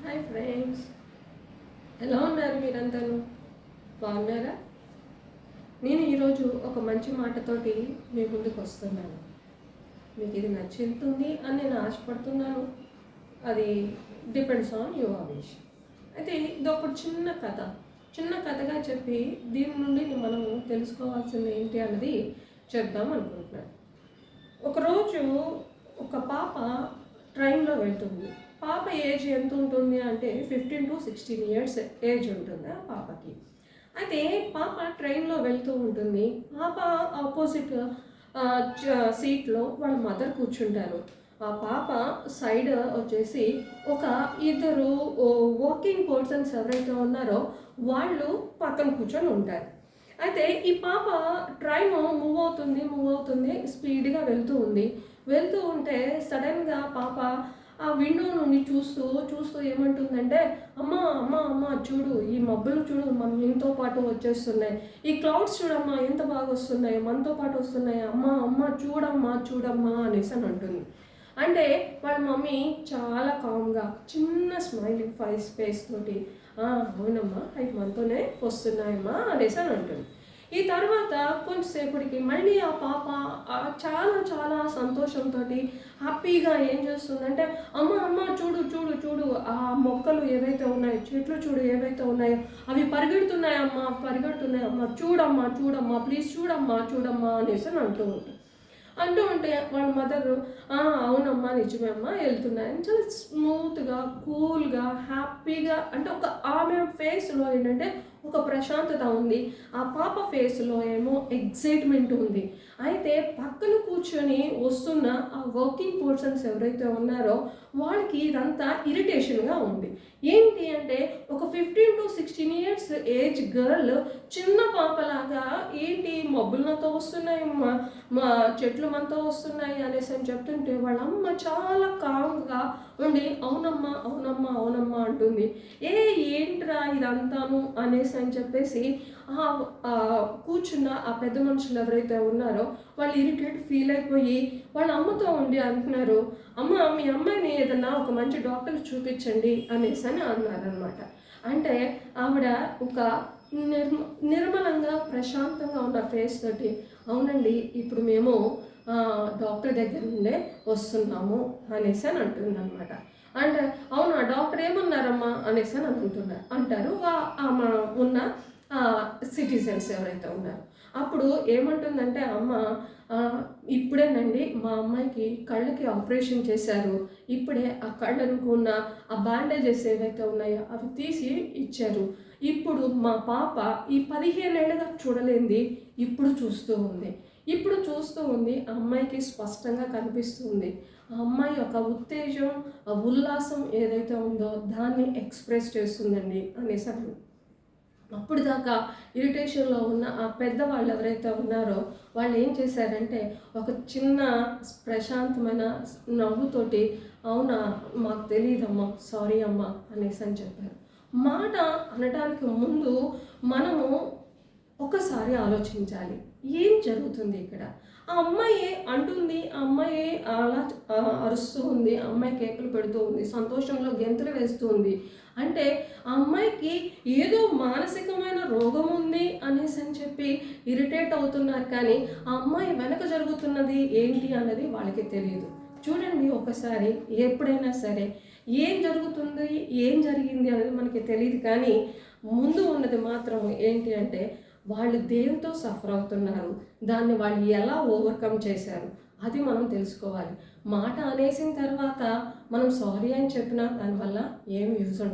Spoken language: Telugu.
హాయ్ ఫ్రెండ్స్, ఎలా ఉన్నారు మీరందరూ? బాగున్నారా? నేను ఈరోజు ఒక మంచి మాటతోటి మీ ముందుకు వస్తున్నాను. మీకు ఇది నచ్చుతుంది అని నేను ఆశపడుతున్నాను. అది డిపెండ్స్ ఆన్ యూ విష్. అయితే ఇది ఒక చిన్న కథగా చెప్పి దీని నుండి మనము తెలుసుకోవాల్సింది ఏంటి అన్నది చెప్దాం అనుకుంటున్నాను. ఒకరోజు ఒక పాప ట్రైన్లో వెళ్తుంది. పాప ఏజ్ ఎంత ఉంటుంది అంటే 15 to 16 years ఏజ్ ఉంటుంది ఆ పాపకి. అయితే పాప ట్రైన్లో వెళ్తూ ఉంటుంది. పాప ఆపోజిట్ సీట్లో వాళ్ళ మదర్ కూర్చుంటారు. ఆ పాప సైడ్ వచ్చేసి ఒక ఇద్దరు వర్కింగ్ పర్సన్స్ ఎవరైతే ఉన్నారో వాళ్ళు పక్కన కూర్చొని ఉంటారు. అయితే ఈ పాప ట్రైన్ మూవ్ అవుతుంది స్పీడ్గా వెళ్తూ ఉంటే సడన్గా పాప ఆ విండో నుండి చూస్తూ ఏమంటుందంటే, అమ్మ అమ్మ అమ్మ చూడు, ఈ మబ్బులు చూడు మనతో పాటు వచ్చేస్తున్నాయి, ఈ క్లౌడ్స్ చూడమ్మా ఎంత బాగా వస్తున్నాయి, మనతో పాటు వస్తున్నాయి, అమ్మ అమ్మ చూడమ్మా అనేసి అని అంటుంది. అంటే వాళ్ళ మమ్మీ చాలా కామ్గా చిన్న స్మైలింగ్ ఫేస్ తోటి అవునమ్మా అవి మనతోనే వస్తున్నాయమ్మా అనేసి అని అంటుంది. ఈ తర్వాత కొంచెంసేపటికి మళ్ళీ ఆ పాప చాలా చాలా సంతోషంతో హ్యాపీగా ఏం చేస్తుందంటే, అమ్మ అమ్మ చూడు ఆ మొక్కలు ఏవైతే ఉన్నాయో, చెట్లు చూడు ఏవైతే ఉన్నాయో అవి పరిగెడుతున్నాయమ్మా చూడమ్మా ప్లీజ్ చూడమ్మా అనేసి అని అంటూ ఉంటే వాళ్ళ మదరు అవునమ్మా నిజమే అమ్మా వెళ్తున్నాయని చాలా స్మూత్గా కూల్గా హ్యాపీగా, అంటే ఒక ఆమె ఫేస్లో ఏంటంటే ఒక ప్రశాంతత ఉంది, ఆ పాప ఫేస్లో ఏమో ఎగ్జైట్మెంట్ ఉంది. అయితే పక్కన కూర్చొని వస్తున్న ఆ వర్కింగ్ పర్సన్స్ ఎవరైతే ఉన్నారో వాళ్ళకి ఇదంతా ఇరిటేషన్గా ఉంది. ఏంటి అంటే ఒక 15 to 16 years ఏజ్ గర్ల్ చిన్న పాపలాగా ఏంటి మబ్బులతో వస్తున్నాయి, మా చెట్లు మనతో వస్తున్నాయి అనేసి అని చెప్తుంటే వాళ్ళ అమ్మ చాలా కామ్గా ఉండి అవునమ్మా అంటుంది. ఏంట్రా ఇదంతాను అనేసి అని చెప్పేసి కూర్చున్న ఆ పెద్ద మనుషులు ఎవరైతే ఉన్నారో వాళ్ళు ఇరిటేట్ ఫీల్ అయిపోయి వాళ్ళ అమ్మతో ఉండి అంటున్నారు, అమ్మ మీ అమ్మాయిని ఏదన్నా ఒక మంచి డాక్టర్ చూపించండి అనేసి అని అన్నారనమాట. అంటే ఆవిడ ఒక నిర్మలంగా ప్రశాంతంగా ఉన్న ఫేస్ తోటి అవునండి ఇప్పుడు మేము డాక్టర్ దగ్గర నుండే వస్తున్నాము అనేసి అని అంటుంది అనమాట. అంటే అవునా డాక్టర్ ఏమన్నారమ్మా అనేసి అని అంటారు ఉన్న సిటిజన్స్ ఎవరైతే ఉన్నారో. అప్పుడు ఏమంటుందంటే అమ్మ ఇప్పుడేనండి మా అమ్మాయికి కళ్ళకి ఆపరేషన్ చేశారు, ఇప్పుడే ఆ కళ్ళకు ఉన్న ఆ బ్యాండేజెస్ ఏవైతే ఉన్నాయో అవి తీసి ఇచ్చారు, ఇప్పుడు మా పాప ఈ 15 ఏళ్ళగా చూడలేంది ఇప్పుడు చూస్తూ ఉంది, ఆ అమ్మాయికి స్పష్టంగా కనిపిస్తుంది, ఆ అమ్మాయి యొక్క ఉత్తేజం ఆ ఉల్లాసం ఏదైతే ఉందో దాన్ని ఎక్స్ప్రెస్ చేస్తుందండి అనేసి అన్నారు. అప్పుడు దాకా ఇరిటేషన్లో ఉన్న ఆ పెద్దవాళ్ళు ఎవరైతే ఉన్నారో వాళ్ళు ఏం చేశారంటే ఒక చిన్న ప్రశాంతమైన నవ్వుతోటి అవునా మాకు తెలియదమ్మా సారీ అమ్మా అనేసి అని చెప్పారు. మాట అనడానికి ముందు మనము ఒకసారి ఆలోచించాలి ఏం జరుగుతుంది ఇక్కడ. ఆ అమ్మాయి అంటుంది, ఆ అమ్మాయి అలా అరుస్తూ ఉంది, ఆ అమ్మాయి కేకలు పెడుతూ ఉంది, సంతోషంలో గెంతులు వేస్తూ ఉంది. అంటే ఆ అమ్మాయికి ఏదో మానసికమైన రోగం ఉంది అనేసి అని చెప్పి ఇరిటేట్ అవుతున్నారు, కానీ ఆ అమ్మాయి వెనక జరుగుతున్నది ఏంటి అన్నది వాళ్ళకి తెలియదు. చూడండి ఒకసారి ఎప్పుడైనా సరే ఏం జరుగుతుంది ఏం జరిగింది అనేది మనకి తెలియదు, కానీ ముందు ఉన్నది మాత్రం ఏంటి అంటే వాళ్ళు దేంతో సఫర్ అవుతున్నారు, దాన్ని వాళ్ళు ఎలా ఓవర్కమ్ చేశారు అది మనం తెలుసుకోవాలి. మాట అనేసిన తర్వాత మనం సారీ అని చెప్పినా దానివల్ల ఏం యూజ్ ఉండదు.